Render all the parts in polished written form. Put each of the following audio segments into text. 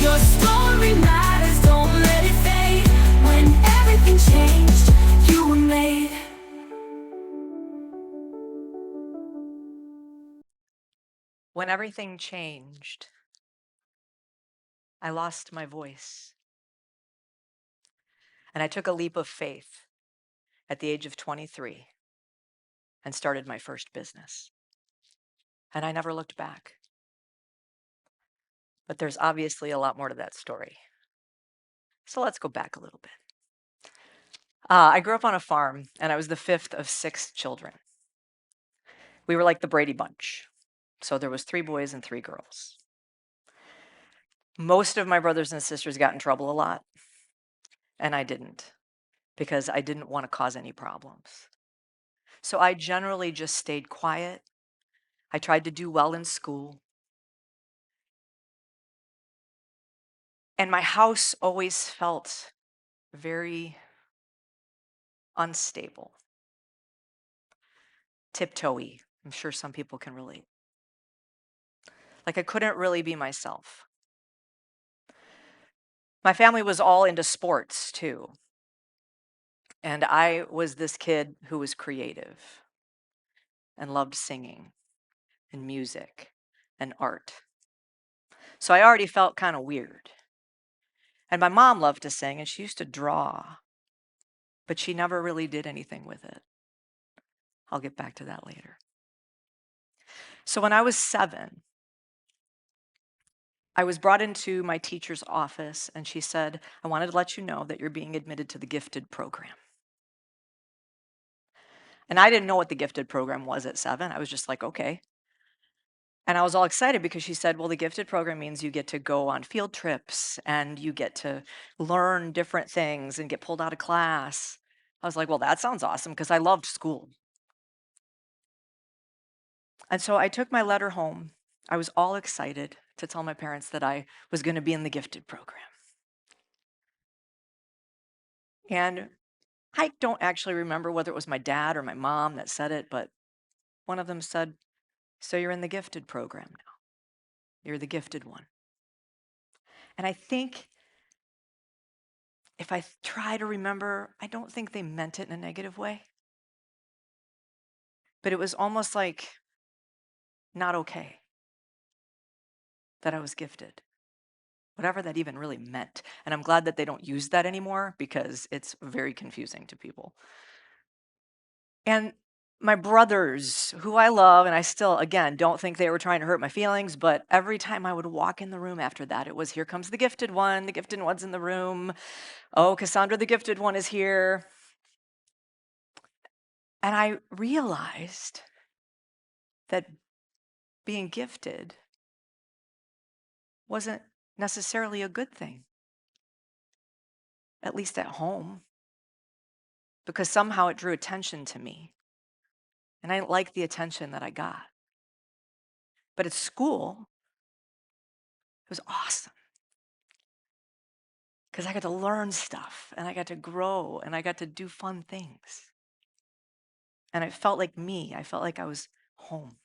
Your story matters, don't let it fade. When everything changed, you were made. When everything changed, I lost my voice. And I took a leap of faith at the age of 23 and started my first business. And I never looked back. But there's obviously a lot more to that story. So let's go back a little bit. I grew up on a farm, and I was the fifth of 6 children. We were like the Brady Bunch. So there was 3 boys and 3 girls. Most of my brothers and sisters got in trouble a lot, and I didn't, because I didn't want to cause any problems. So I generally just stayed quiet. I tried to do well in school. And my house always felt very unstable, tiptoey. I'm sure some people can relate. Like I couldn't really be myself. My family was all into sports too. And I was this kid who was creative and loved singing and music and art. So I already felt kind of weird. And my mom loved to sing and she used to draw, but she never really did anything with it. I'll get back to that later. So when I was 7, I was brought into my teacher's office and she said, I wanted to let you know that you're being admitted to the gifted program. And I didn't know what the gifted program was at 7. I was just like, okay. And I was all excited because she said, well, the gifted program means you get to go on field trips and you get to learn different things and get pulled out of class. I was like, well, that sounds awesome because I loved school. And so I took my letter home. I was all excited to tell my parents that I was going to be in the gifted program. And I don't actually remember whether it was my dad or my mom that said it, but one of them said, so you're in the gifted program now. You're the gifted one. And I think if I try to remember, I don't think they meant it in a negative way. But it was almost like not okay that I was gifted, whatever that even really meant. And I'm glad that they don't use that anymore because it's very confusing to people. And my brothers, who I love, and I still, again, don't think they were trying to hurt my feelings, but every time I would walk in the room after that, it was, here comes the gifted one's in the room. Oh, Cassandra, the gifted one is here. And I realized that being gifted wasn't necessarily a good thing, at least at home, because somehow it drew attention to me. And I didn't like the attention that I got. But at school, it was awesome because I got to learn stuff and I got to grow and I got to do fun things. And I felt like me. I felt like I was home.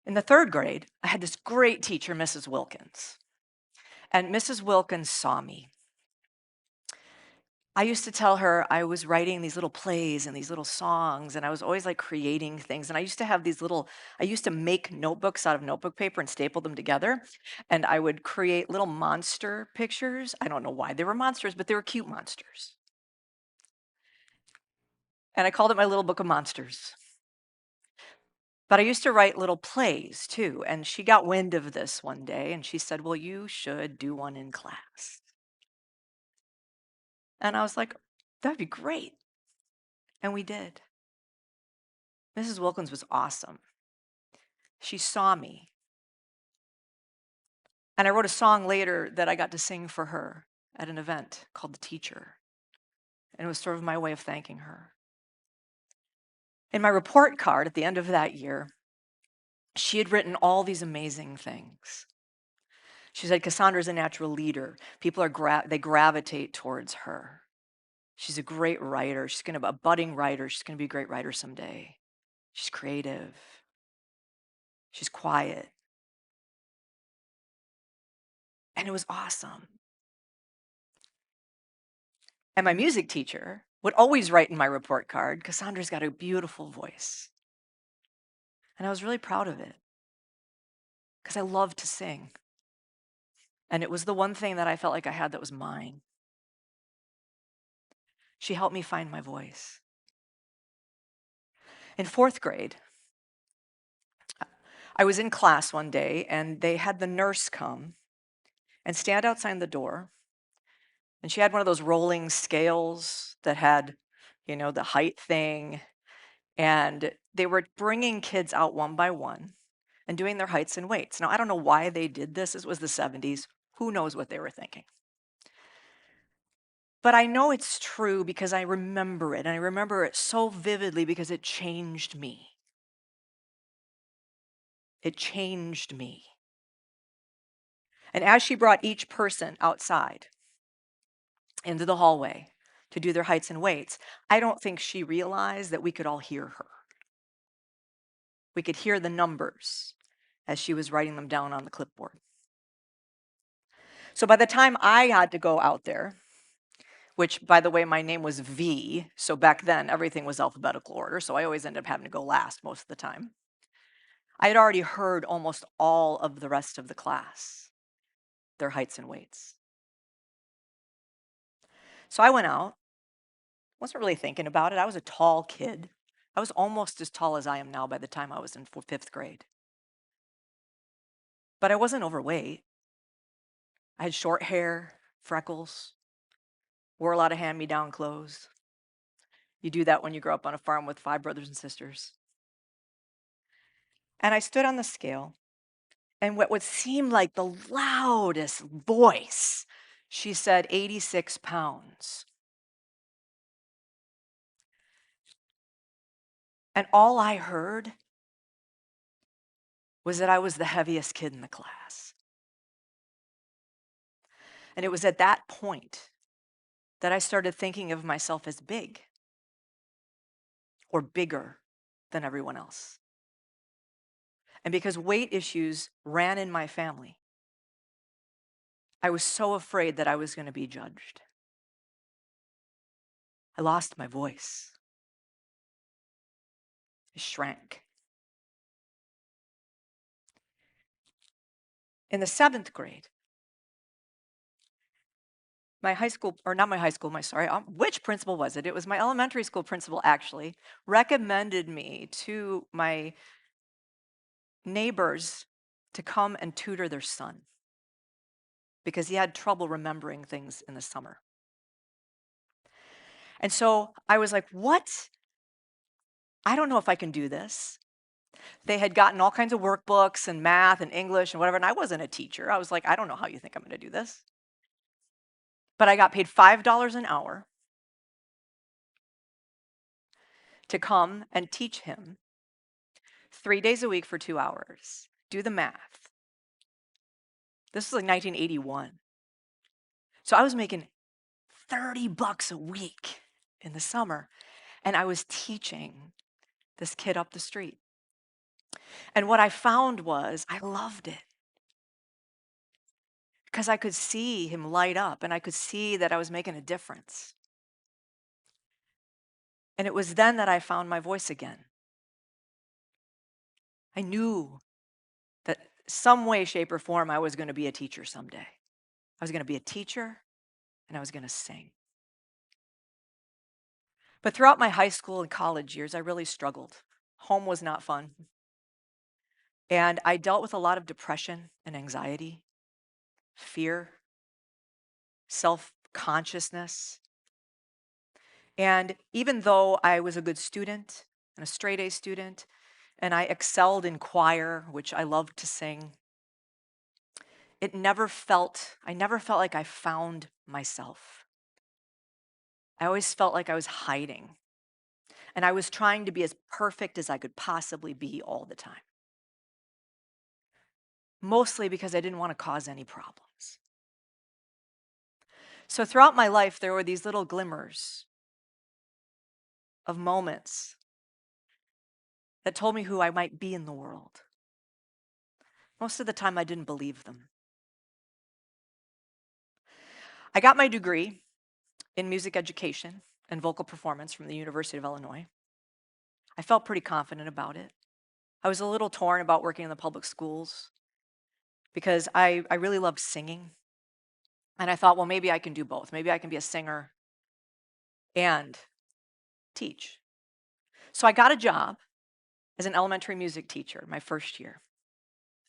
In the 3rd grade, I had this great teacher, Mrs. Wilkins. And Mrs. Wilkins saw me. I used to tell her I was writing these little plays and these little songs, and I was always like creating things. And I used to have I used to make notebooks out of notebook paper and staple them together. And I would create little monster pictures. I don't know why they were monsters, but they were cute monsters. And I called it my little book of monsters. But I used to write little plays too. And she got wind of this one day and she said, well, you should do one in class. And I was like, that'd be great. And we did. Mrs. Wilkins was awesome. She saw me. And I wrote a song later that I got to sing for her at an event called The Teacher. And it was sort of my way of thanking her. In my report card at the end of that year, she had written all these amazing things. She said, Cassandra's a natural leader. People they gravitate towards her. She's a great writer. She's going to be a budding writer. She's going to be a great writer someday. She's creative. She's quiet. And it was awesome. And my music teacher would always write in my report card, Cassandra's got a beautiful voice. And I was really proud of it because I love to sing. And it was the one thing that I felt like I had that was mine. She helped me find my voice. In fourth grade, I was in class one day and they had the nurse come and stand outside the door. And she had one of those rolling scales that had, the height thing. And they were bringing kids out one by one and doing their heights and weights. Now, I don't know why they did this. It was the 70s. Who knows what they were thinking? But I know it's true because I remember it. And I remember it so vividly because it changed me. It changed me. And as she brought each person outside into the hallway to do their heights and weights, I don't think she realized that we could all hear her. We could hear the numbers as she was writing them down on the clipboard. So by the time I had to go out there, which, by the way, my name was V, so back then everything was alphabetical order, so I always ended up having to go last most of the time. I had already heard almost all of the rest of the class, their heights and weights. So I went out, wasn't really thinking about it. I was a tall kid. I was almost as tall as I am now by the time I was in fifth grade. But I wasn't overweight. I had short hair, freckles, wore a lot of hand-me-down clothes. You do that when you grow up on a farm with 5 brothers and sisters. And I stood on the scale, and what would seem like the loudest voice, she said 86 pounds. And all I heard was that I was the heaviest kid in the class. And it was at that point that I started thinking of myself as big or bigger than everyone else. And because weight issues ran in my family, I was so afraid that I was going to be judged. I lost my voice. I shrank. In the 7th grade, my high school, or not my high school, which principal was it? It was my elementary school principal, actually, recommended me to my neighbors to come and tutor their son because he had trouble remembering things in the summer. And so I was like, what? I don't know if I can do this. They had gotten all kinds of workbooks and math and English and whatever, and I wasn't a teacher. I was like, I don't know how you think I'm going to do this. But I got paid $5 an hour to come and teach him 3 days a week for 2 hours. Do the math. This was like 1981. So I was making $30 a week in the summer, and I was teaching this kid up the street. And what I found was I loved it because I could see him light up and I could see that I was making a difference. And it was then that I found my voice again. I knew that some way, shape, or form I was going to be a teacher someday. I was going to be a teacher and I was going to sing. But throughout my high school and college years, I really struggled. Home was not fun. And I dealt with a lot of depression and anxiety, fear, self-consciousness. And even though I was a good student and a straight A student, and I excelled in choir, which I loved to sing, I never felt like I found myself. I always felt like I was hiding. And I was trying to be as perfect as I could possibly be all the time. Mostly because I didn't want to cause any problems. So throughout my life, there were these little glimmers of moments that told me who I might be in the world. Most of the time, I didn't believe them. I got my degree in music education and vocal performance from the University of Illinois. I felt pretty confident about it. I was a little torn about working in the public schools because I really loved singing. And I thought, well, maybe I can do both. Maybe I can be a singer and teach. So I got a job as an elementary music teacher my first year.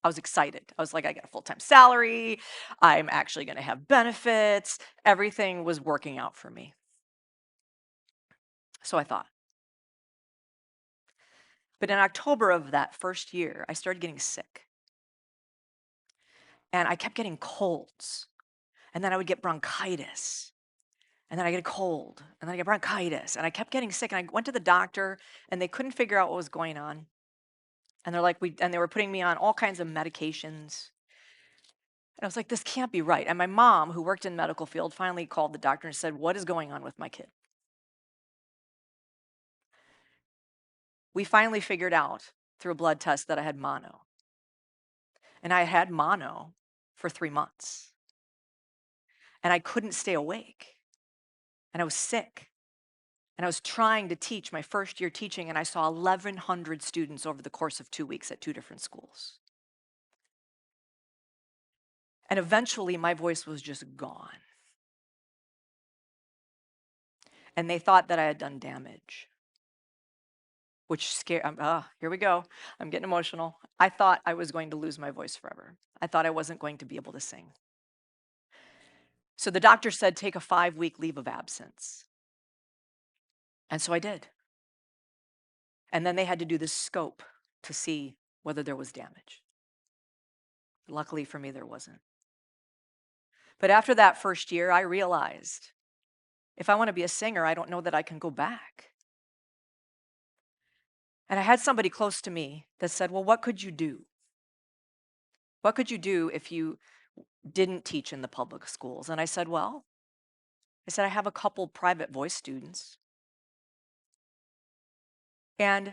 I was excited. I was like, I get a full-time salary. I'm actually going to have benefits. Everything was working out for me. So I thought. But in October of that first year, I started getting sick. And I kept getting colds. And then I would get bronchitis. And then I get a cold. And then I get bronchitis. And I kept getting sick. And I went to the doctor and they couldn't figure out what was going on. And they're like, they were putting me on all kinds of medications. And I was like, this can't be right. And my mom, who worked in medical field, finally called the doctor and said, what is going on with my kid? We finally figured out through a blood test that I had mono. And I had mono for 3 months. And I couldn't stay awake. And I was sick. And I was trying to teach my first year teaching, and I saw 1,100 students over the course of 2 weeks at 2 different schools. And eventually, my voice was just gone. And they thought that I had done damage, which scared, here we go. I'm getting emotional. I thought I was going to lose my voice forever. I thought I wasn't going to be able to sing. So the doctor said, take a 5-week leave of absence. And so I did. And then they had to do this scope to see whether there was damage. Luckily for me, there wasn't. But after that first year, I realized if I want to be a singer, I don't know that I can go back. And I had somebody close to me that said, well, what could you do? What could you do if you didn't teach in the public schools? And I said, well, I have a couple private voice students. And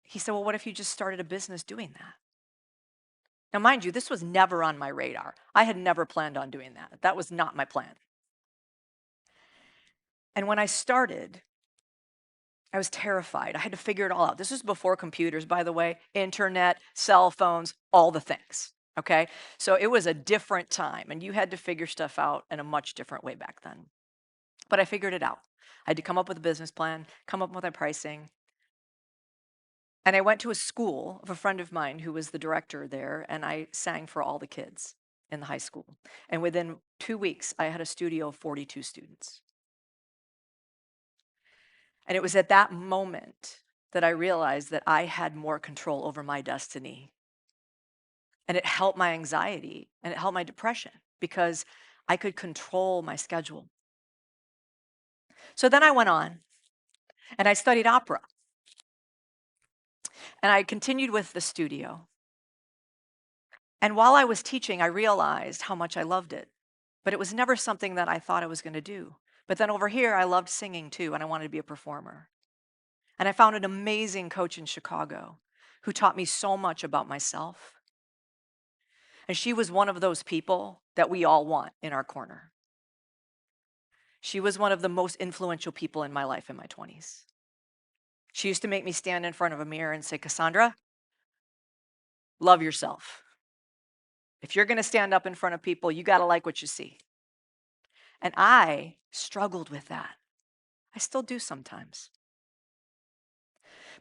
he said, well, what if you just started a business doing that? Now, mind you, this was never on my radar. I had never planned on doing that. That was not my plan. And when I started, I was terrified. I had to figure it all out. This was before computers, by the way, internet, cell phones, all the things. Okay. So it was a different time, and you had to figure stuff out in a much different way back then. But I figured it out. I had to come up with a business plan, come up with my pricing. And I went to a school of a friend of mine who was the director there, and I sang for all the kids in the high school. And within 2 weeks, I had a studio of 42 students. And it was at that moment that I realized that I had more control over my destiny. And it helped my anxiety and it helped my depression because I could control my schedule. So then I went on and I studied opera. And I continued with the studio. And while I was teaching, I realized how much I loved it. But it was never something that I thought I was going to do. But then over here, I loved singing too, and I wanted to be a performer. And I found an amazing coach in Chicago who taught me so much about myself. And she was one of those people that we all want in our corner. She was one of the most influential people in my life in my 20s. She used to make me stand in front of a mirror and say, Cassandra, love yourself. If you're going to stand up in front of people, you got to like what you see. And I struggled with that. I still do sometimes.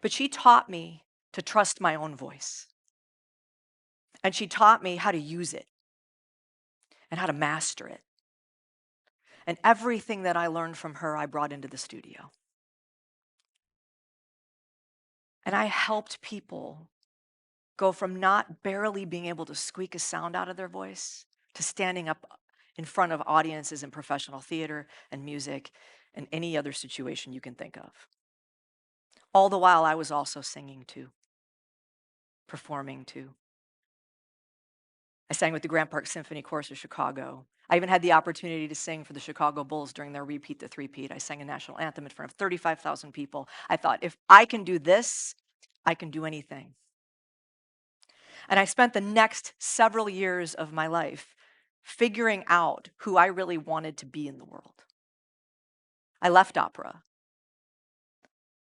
But she taught me to trust my own voice. And she taught me how to use it and how to master it. And everything that I learned from her, I brought into the studio. And I helped people go from not barely being able to squeak a sound out of their voice to standing up in front of audiences in professional theater and music and any other situation you can think of. All the while, I was also singing too, performing too. I sang with the Grant Park Symphony Chorus of Chicago. I even had the opportunity to sing for the Chicago Bulls during their repeat the three-peat. I sang a national anthem in front of 35,000 people. I thought, if I can do this, I can do anything. And I spent the next several years of my life figuring out who I really wanted to be in the world. I left opera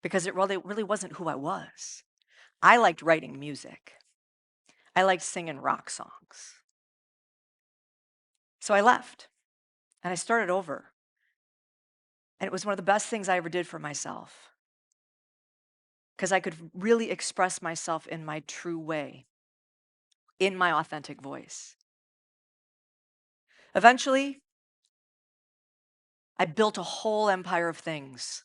because it really wasn't who I was. I liked writing music. I liked singing rock songs. So I left and I started over. And it was one of the best things I ever did for myself because I could really express myself in my true way, in my authentic voice. Eventually, I built a whole empire of things.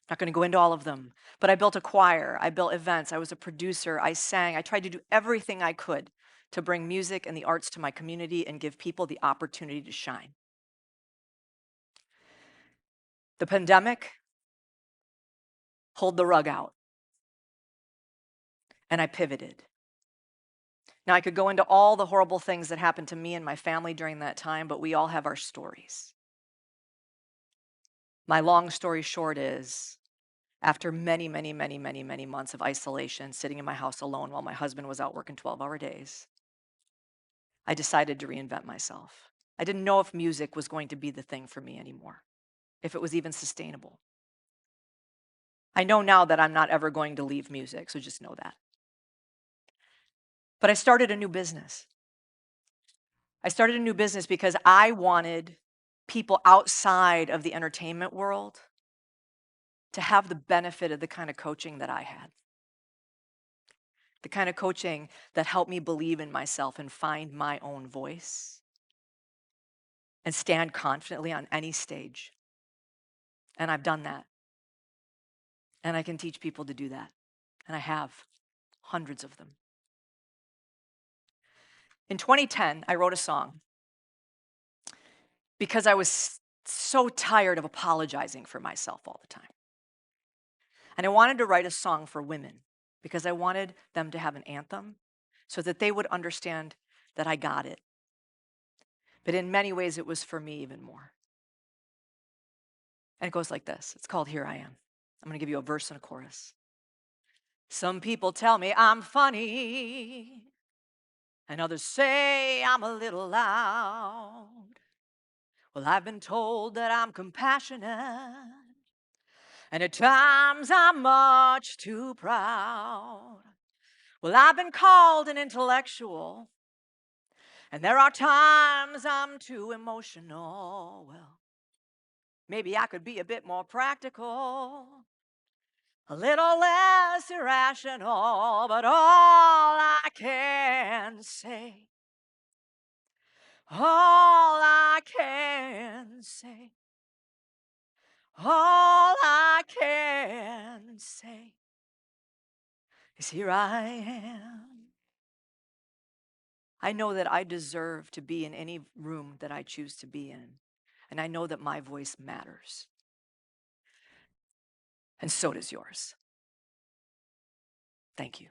Not going to go into all of them, but I built a choir, I built events, I was a producer, I sang, I tried to do everything I could to bring music and the arts to my community and give people the opportunity to shine. The pandemic pulled the rug out, and I pivoted. Now, I could go into all the horrible things that happened to me and my family during that time, but we all have our stories. My long story short is, after many, many, many, many, many months of isolation, sitting in my house alone while my husband was out working 12-hour days, I decided to reinvent myself. I didn't know if music was going to be the thing for me anymore, if it was even sustainable. I know now that I'm not ever going to leave music, so just know that. But I started a new business. I started a new business because I wanted people outside of the entertainment world to have the benefit of the kind of coaching that I had. The kind of coaching that helped me believe in myself and find my own voice and stand confidently on any stage. And I've done that. And I can teach people to do that. And I have hundreds of them. In 2010, I wrote a song because I was so tired of apologizing for myself all the time. And I wanted to write a song for women because I wanted them to have an anthem so that they would understand that I got it. But in many ways, it was for me even more. And it goes like this. It's called Here I Am. I'm going to give you a verse and a chorus. Some people tell me I'm funny, and others say I'm a little loud. Well, I've been told that I'm compassionate, and at times I'm much too proud. Well, I've been called an intellectual, and there are times I'm too emotional. Well, maybe I could be a bit more practical, a little less irrational, but all I can say, all I can say, all I can say is here I am. I know that I deserve to be in any room that I choose to be in. And I know that my voice matters. And so does yours. Thank you.